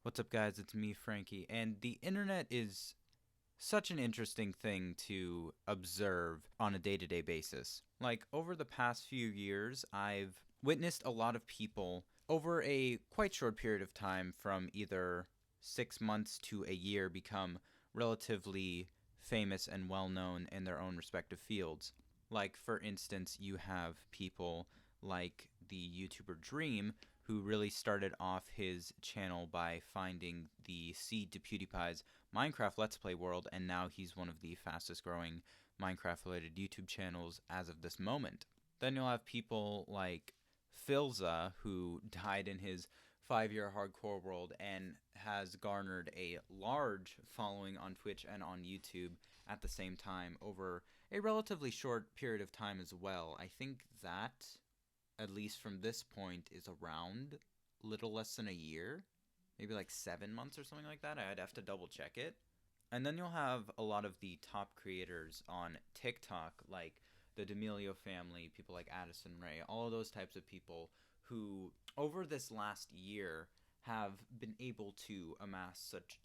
What's up, guys? It's me, Frankie, and the internet is such an interesting thing to observe on a day to day basis. Like, over the past few years, I've witnessed a lot of people over a quite short period of time, from either 6 months to a year, become relatively famous and well known in their own respective fields. Like, for instance, you have people like the YouTuber Dream, who really started off his channel by finding the seed to PewDiePie's Minecraft Let's Play world, and now he's one of the fastest growing Minecraft related YouTube channels as of this moment. Then you'll have people like Filza, who died in his 5-year hardcore world and has garnered a large following on Twitch and on YouTube at the same time over a relatively short period of time as well. I think that, at least from this point, is around little less than a year, maybe like 7 months or something like that. I'd have to double check it. And then you'll have a lot of the top creators on TikTok, like the D'Amelio family, people like Addison Rae, all of those types of people who, over this last year, have been able to amass such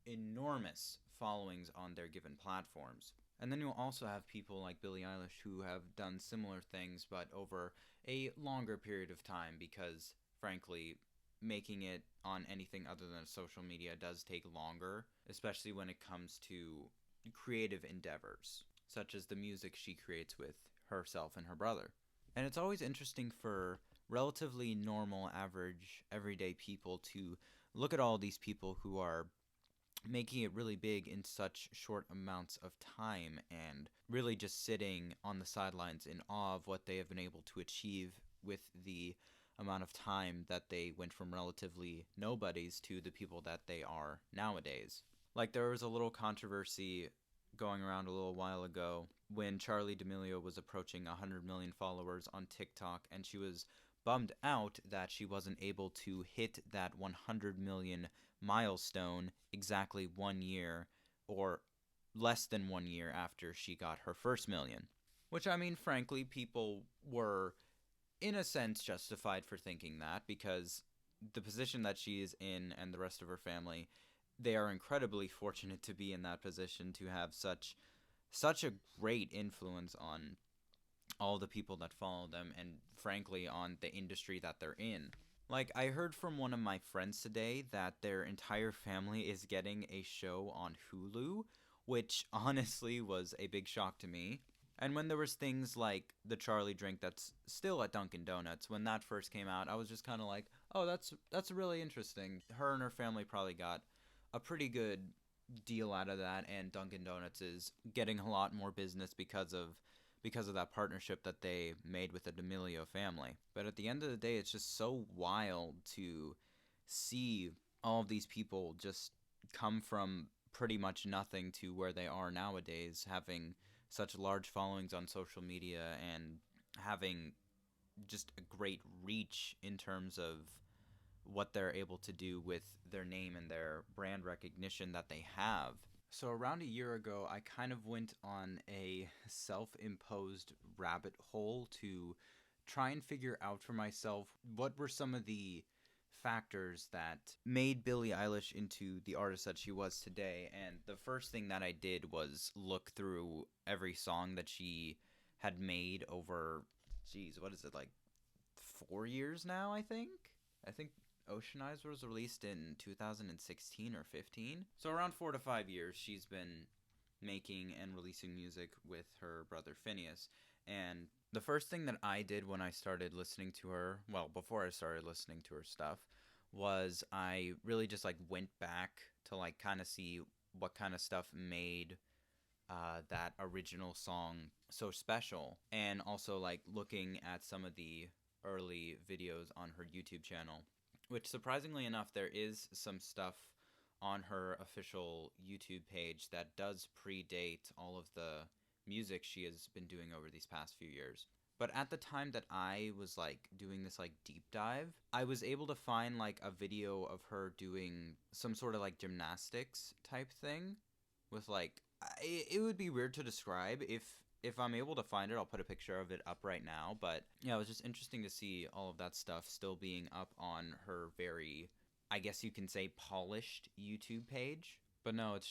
enormous followings on their given platforms. And then you'll also have people like Billie Eilish who have done similar things, but over a longer period of time, because, frankly, making it on anything other than social media does take longer, especially when it comes to creative endeavors, such as the music she creates with herself and her brother. And it's always interesting for relatively normal, average, everyday people to look at all these people who are making it really big in such short amounts of time, and really just sitting on the sidelines in awe of what they have been able to achieve with the amount of time that they went from relatively nobodies to the people that they are nowadays. Like, there was a little controversy going around a little while ago when Charli D'Amelio was approaching 100 million followers on TikTok, and she was bummed out that she wasn't able to hit that 100 million milestone exactly 1 year, or less than 1 year, after she got her first million. Which, I mean, frankly, people were, in a sense, justified for thinking that, because the position that she is in and the rest of her family, they are incredibly fortunate to be in that position, to have such a great influence on all the people that follow them, and frankly on the industry that they're in. Like, I heard from one of my friends today that their entire family is getting a show on Hulu, which honestly was a big shock to me. And when there was things like the Charlie drink that's still at Dunkin' Donuts, when that first came out, I was just kind of like, oh, that's really interesting. Her and her family probably got a pretty good deal out of that, and Dunkin' Donuts is getting a lot more business because of that partnership that they made with the D'Amelio family. But at the end of the day, it's just so wild to see all of these people just come from pretty much nothing to where they are nowadays, having such large followings on social media and having just a great reach in terms of what they're able to do with their name and their brand recognition that they have. So around a year ago, I kind of went on a self-imposed rabbit hole to try and figure out for myself what were some of the factors that made Billie Eilish into the artist that she was today. And the first thing that I did was look through every song that she had made over, geez, what is it, like 4 years now, I think? Ocean Eyes was released in 2016 or 15. So around 4 to 5 years, she's been making and releasing music with her brother Phineas. And the first thing that I did when I started listening to her, well, before I started listening to her stuff, was I really just like went back to like kind of see what kind of stuff made that original song so special, and also like looking at some of the early videos on her YouTube channel, which, surprisingly enough, there is some stuff on her official YouTube page that does predate all of the music she has been doing over these past few years. But at the time that I was like doing this like deep dive, I was able to find like a video of her doing some sort of like gymnastics type thing with like, it would be weird to describe. If I'm able to find it, I'll put a picture of it up right now. But yeah, it was just interesting to see all of that stuff still being up on her very I guess you can say, polished YouTube page. But no, it's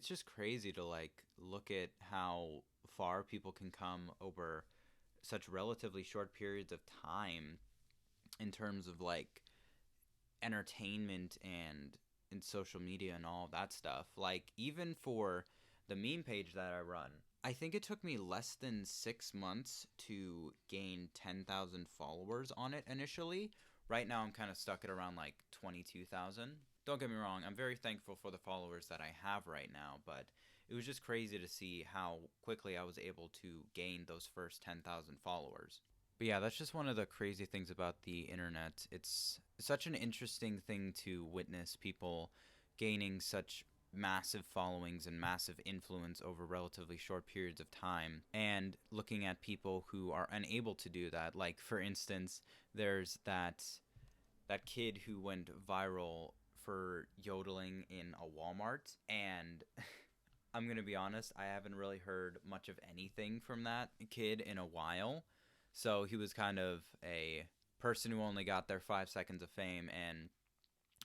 just crazy to like look at how far people can come over such relatively short periods of time in terms of like entertainment and social media and all of that stuff. Like even for the meme page that I run, I think it took me less than 6 months to gain 10,000 followers on it initially. Right now I'm kind of stuck at around like 22,000. Don't get me wrong, I'm very thankful for the followers that I have right now, but it was just crazy to see how quickly I was able to gain those first 10,000 followers. But yeah, that's just one of the crazy things about the internet. It's such an interesting thing to witness people gaining such massive followings and massive influence over relatively short periods of time, and looking at people who are unable to do that. Like for instance, there's that kid who went viral for yodeling in a Walmart, and I'm going to be honest, I haven't really heard much of anything from that kid in a while. So he was kind of a person who only got their 5 seconds of fame and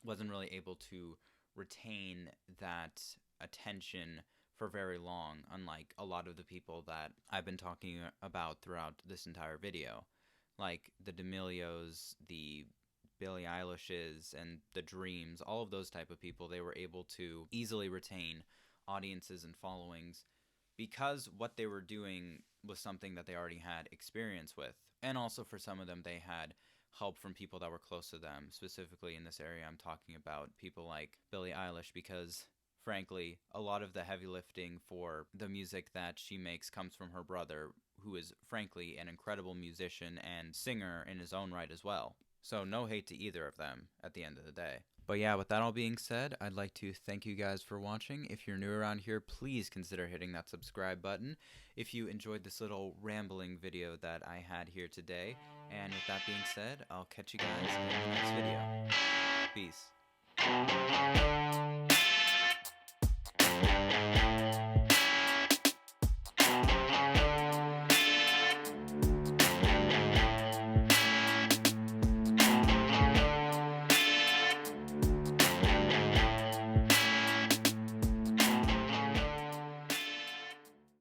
wasn't really able to retain that attention for very long, unlike a lot of the people that I've been talking about throughout this entire video. Like the D'Amelios, the Billie Eilishes, and the Dreams, all of those type of people, they were able to easily retain audiences and followings because what they were doing was something that they already had experience with. And also for some of them, they had help from people that were close to them. Specifically in this area, I'm talking about people like Billie Eilish, because frankly, a lot of the heavy lifting for the music that she makes comes from her brother, who is frankly an incredible musician and singer in his own right as well. So no hate to either of them at the end of the day. But yeah, with that all being said, I'd like to thank you guys for watching. If you're new around here, please consider hitting that subscribe button if you enjoyed this little rambling video that I had here today. And with that being said, I'll catch you guys in the next video. Peace.